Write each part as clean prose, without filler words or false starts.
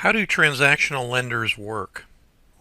How do transactional lenders work?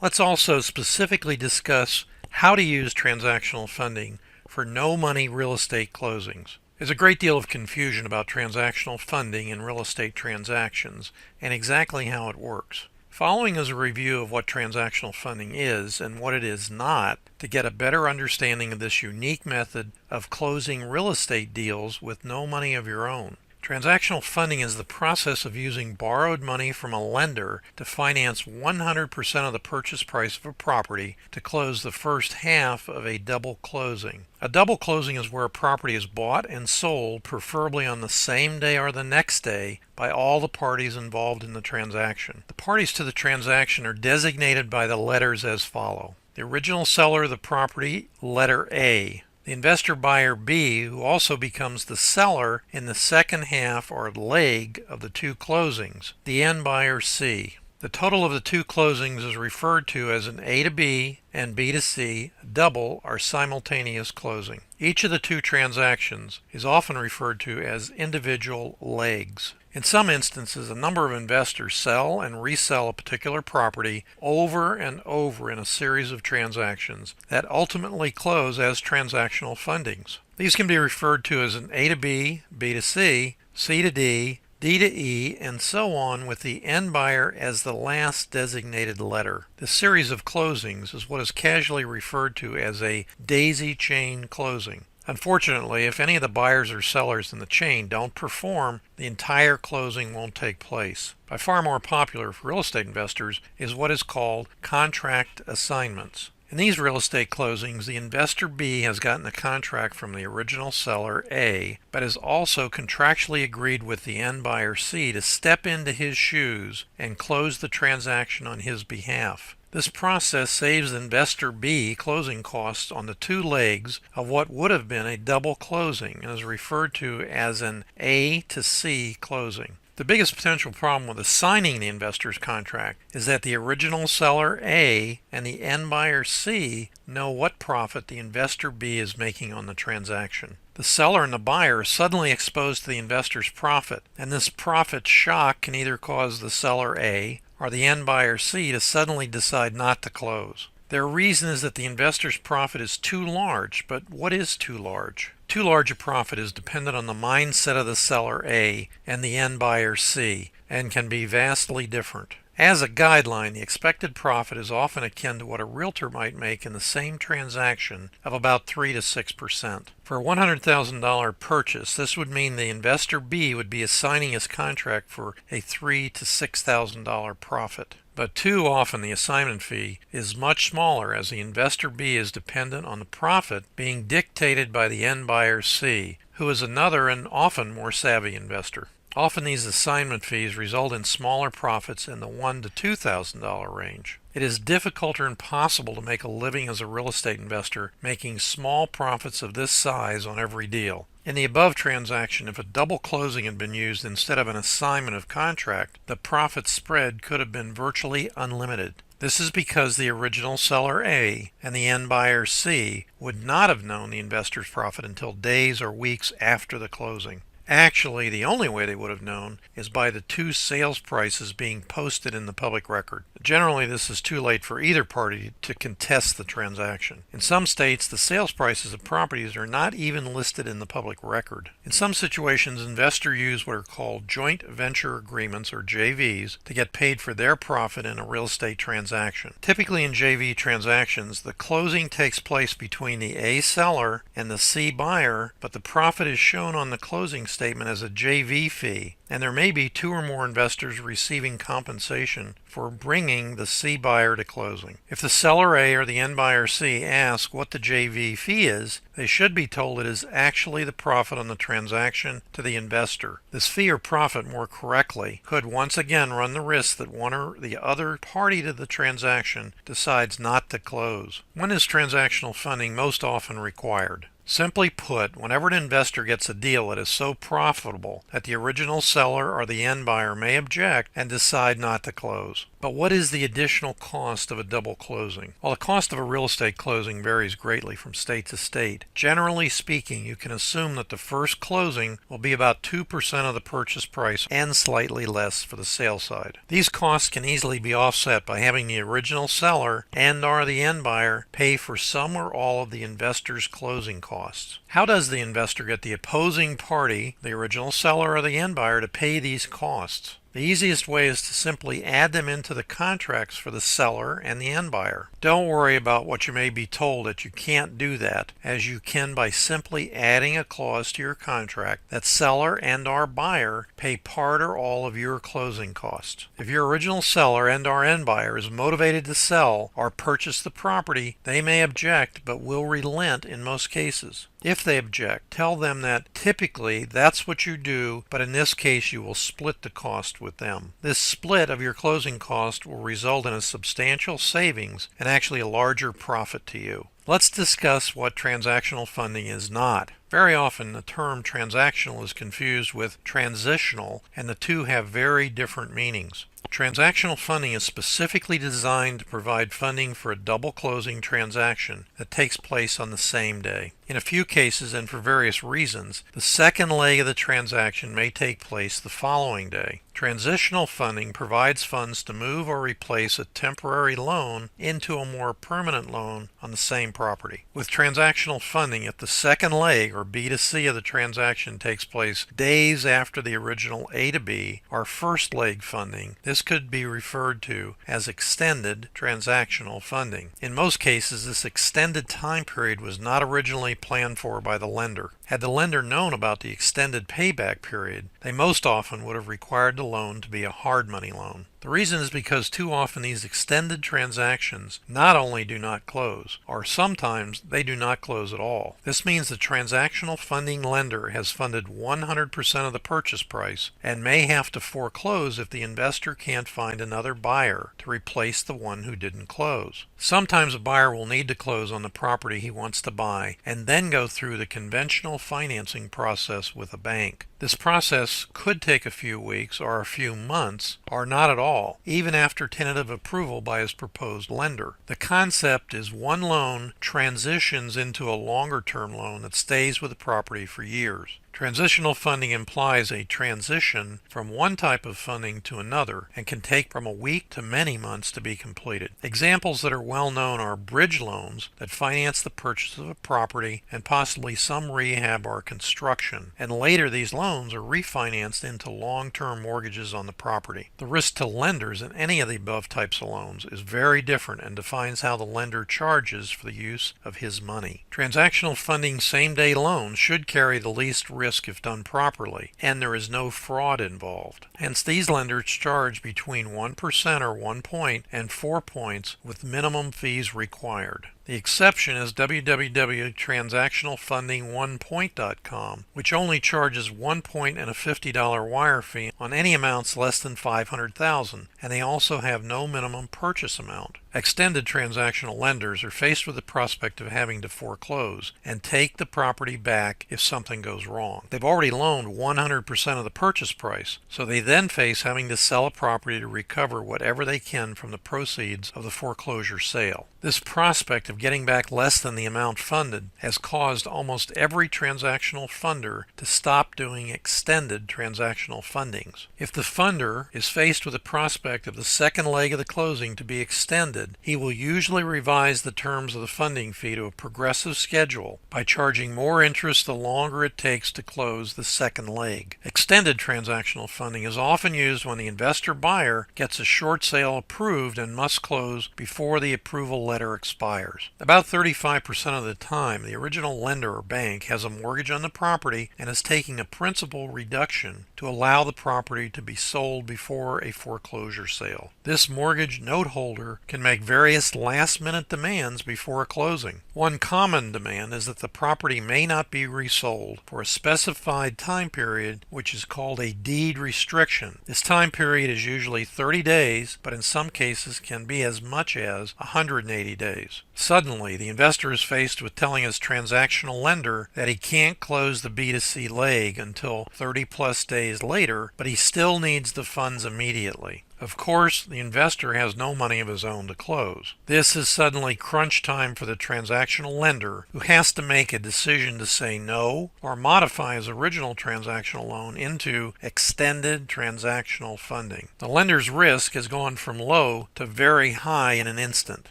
Let's also specifically discuss how to use transactional funding for no-money real estate closings. There's a great deal of confusion about transactional funding in real estate transactions and exactly how it works. Following is a review of what transactional funding is and what it is not to get a better understanding of this unique method of closing real estate deals with no money of your own. Transactional funding is the process of using borrowed money from a lender to finance 100% of the purchase price of a property to close the first half of a double closing. A double closing is where a property is bought and sold, preferably on the same day or the next day, by all the parties involved in the transaction. The parties to the transaction are designated by the letters as follow. The original seller of the property, letter A. The investor buyer B, who also becomes the seller in the second half or leg of the two closings, the end buyer C. The total of the two closings is referred to as an A to B and B to C double or simultaneous closing. Each of the two transactions is often referred to as individual legs. In some instances, a number of investors sell and resell a particular property over and over in a series of transactions that ultimately close as transactional fundings. These can be referred to as an A to B, B to C, C to D, D to E, and so on, with the end buyer as the last designated letter. This series of closings is what is casually referred to as a daisy chain closing. Unfortunately, if any of the buyers or sellers in the chain don't perform, the entire closing won't take place. By far more popular for real estate investors is what is called contract assignments. In these real estate closings, the investor B has gotten a contract from the original seller A, but has also contractually agreed with the end buyer C to step into his shoes and close the transaction on his behalf. This process saves investor B closing costs on the two legs of what would have been a double closing and is referred to as an A to C closing. The biggest potential problem with assigning the investor's contract is that the original seller A and the end buyer C know what profit the investor B is making on the transaction. The seller and the buyer are suddenly exposed to the investor's profit, and this profit shock can either cause the seller A or the end buyer C to suddenly decide not to close. Their reason is that the investor's profit is too large, but what is too large? Too large a profit is dependent on the mindset of the seller A and the end buyer C, and can be vastly different. As a guideline, the expected profit is often akin to what a realtor might make in the same transaction of about 3 to 6%. For a $100,000 purchase, this would mean the investor B would be assigning his contract for a $3,000 to $6,000 profit. But too often the assignment fee is much smaller, as the investor B is dependent on the profit being dictated by the end buyer C, who is another and often more savvy investor. Often these assignment fees result in smaller profits in the $1,000 to $2,000 range. It is difficult or impossible to make a living as a real estate investor making small profits of this size on every deal. In the above transaction, if a double closing had been used instead of an assignment of contract, the profit spread could have been virtually unlimited. This is because the original seller A and the end buyer C would not have known the investor's profit until days or weeks after the closing. Actually, the only way they would have known is by the two sales prices being posted in the public record. Generally, this is too late for either party to contest the transaction. In some states, the sales prices of properties are not even listed in the public record. In some situations, investors use what are called joint venture agreements, or JVs, to get paid for their profit in a real estate transaction. Typically in JV transactions, the closing takes place between the A seller and the C buyer, but the profit is shown on the closing statement as a JV fee, and there may be two or more investors receiving compensation for bringing the C buyer to closing. If the seller A or the end buyer C ask what the JV fee is, they should be told it is actually the profit on the transaction to the investor. This fee or profit, more correctly, could once again run the risk that one or the other party to the transaction decides not to close. When is transactional funding most often required? Simply put, whenever an investor gets a deal that is so profitable that the original seller or the end buyer may object and decide not to close. But what is the additional cost of a double closing? Well, the cost of a real estate closing varies greatly from state to state. Generally speaking, you can assume that the first closing will be about 2% of the purchase price and slightly less for the sale side. These costs can easily be offset by having the original seller and/or the end buyer pay for some or all of the investor's closing costs. How does the investor get the opposing party, the original seller or the end buyer, to pay these costs? The easiest way is to simply add them into the contracts for the seller and the end buyer. Don't worry about what you may be told that you can't do that, as you can by simply adding a clause to your contract that seller and/or buyer pay part or all of your closing costs. If your original seller and/or end buyer is motivated to sell or purchase the property, they may object but will relent in most cases. If they object, tell them that typically that's what you do, but in this case you will split the cost with them. This split of your closing cost will result in a substantial savings and actually a larger profit to you. Let's discuss what transactional funding is not. Very often the term transactional is confused with transitional, and the two have very different meanings. Transactional funding is specifically designed to provide funding for a double closing transaction that takes place on the same day. In a few cases, and for various reasons, the second leg of the transaction may take place the following day. Transitional funding provides funds to move or replace a temporary loan into a more permanent loan on the same property. With transactional funding, if the second leg, or B to C, of the transaction takes place days after the original A to B, or first leg funding, this could be referred to as extended transactional funding. In most cases, this extended time period was not originally planned for by the lender. Had the lender known about the extended payback period, they most often would have required the loan to be a hard money loan. The reason is because too often these extended transactions not only do not close, or sometimes they do not close at all. This means the transactional funding lender has funded 100% of the purchase price and may have to foreclose if the investor can't find another buyer to replace the one who didn't close. Sometimes a buyer will need to close on the property he wants to buy and then go through the conventional financing process with a bank. This process could take a few weeks or a few months, or not at all, even after tentative approval by his proposed lender. The concept is one loan transitions into a longer-term loan that stays with the property for years. Transitional funding implies a transition from one type of funding to another and can take from a week to many months to be completed. Examples that are well known are bridge loans that finance the purchase of a property and possibly some rehab or construction, and later these loans are refinanced into long-term mortgages on the property. The risk to lenders in any of the above types of loans is very different and defines how the lender charges for the use of his money. Transactional funding same-day loans should carry the least risk if done properly, and there is no fraud involved. Hence, these lenders charge between 1% or 1 point and 4 points with minimum fees required. The exception is www.transactionalfunding1point.com, which only charges 1 point and a $50 wire fee on any amounts less than $500,000, and they also have no minimum purchase amount. Extended transactional lenders are faced with the prospect of having to foreclose and take the property back if something goes wrong. They've already loaned 100% of the purchase price, so they then face having to sell a property to recover whatever they can from the proceeds of the foreclosure sale. This prospect of getting back less than the amount funded has caused almost every transactional funder to stop doing extended transactional fundings. If the funder is faced with the prospect of the second leg of the closing to be extended, he will usually revise the terms of the funding fee to a progressive schedule by charging more interest the longer it takes to close the second leg. Extended transactional funding is often used when the investor buyer gets a short sale approved and must close before the approval letter expires. About 35% of the time, the original lender or bank has a mortgage on the property and is taking a principal reduction to to allow the property to be sold before a foreclosure sale. This mortgage note holder can make various last-minute demands before a closing. One common demand is that the property may not be resold for a specified time period, which is called a deed restriction. This time period is usually 30 days, but in some cases can be as much as 180 days. Suddenly, the investor is faced with telling his transactional lender that he can't close the B2C leg until 30 plus days later, but he still needs the funds immediately. Of course, the investor has no money of his own to close. This is suddenly crunch time for the transactional lender, who has to make a decision to say no or modify his original transactional loan into extended transactional funding. The lender's risk has gone from low to very high in an instant.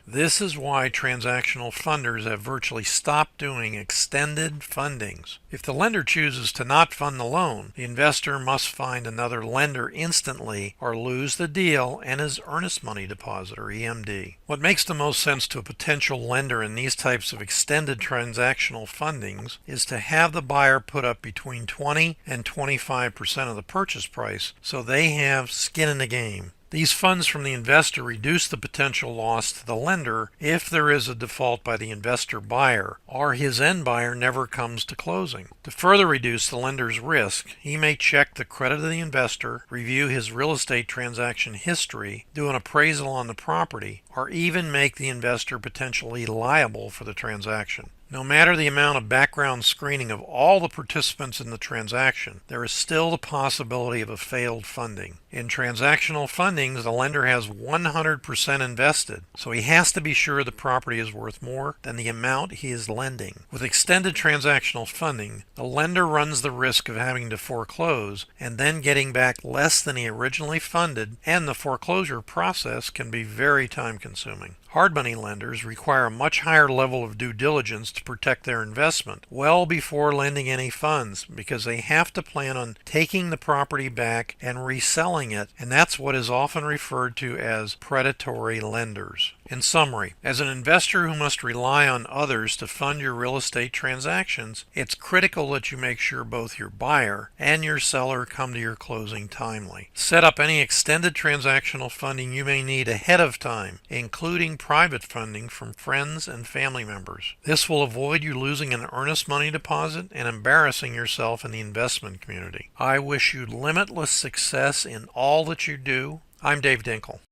This is why transactional funders have virtually stopped doing extended fundings. If the lender chooses to not fund the loan, the investor must find another lender instantly or lose the deal and his earnest money deposit, or EMD. What makes the most sense to a potential lender in these types of extended transactional fundings is to have the buyer put up between 20 and 25% of the purchase price so they have skin in the game. These funds from the investor reduce the potential loss to the lender if there is a default by the investor buyer or his end buyer never comes to closing. To further reduce the lender's risk, he may check the credit of the investor, review his real estate transaction history, do an appraisal on the property, or even make the investor potentially liable for the transaction. No matter the amount of background screening of all the participants in the transaction, there is still the possibility of a failed funding. In transactional fundings, the lender has 100% invested, so he has to be sure the property is worth more than the amount he is lending. With extended transactional funding, the lender runs the risk of having to foreclose and then getting back less than he originally funded, and the foreclosure process can be very time-consuming. Hard money lenders require a much higher level of due diligence to protect their investment well before lending any funds, because they have to plan on taking the property back and reselling it, and that's what is often referred to as predatory lenders. In summary, as an investor who must rely on others to fund your real estate transactions, it's critical that you make sure both your buyer and your seller come to your closing timely. Set up any extended transactional funding you may need ahead of time, including private funding from friends and family members. This will avoid you losing an earnest money deposit and embarrassing yourself in the investment community. I wish you limitless success in all that you do. I'm Dave Dinkle.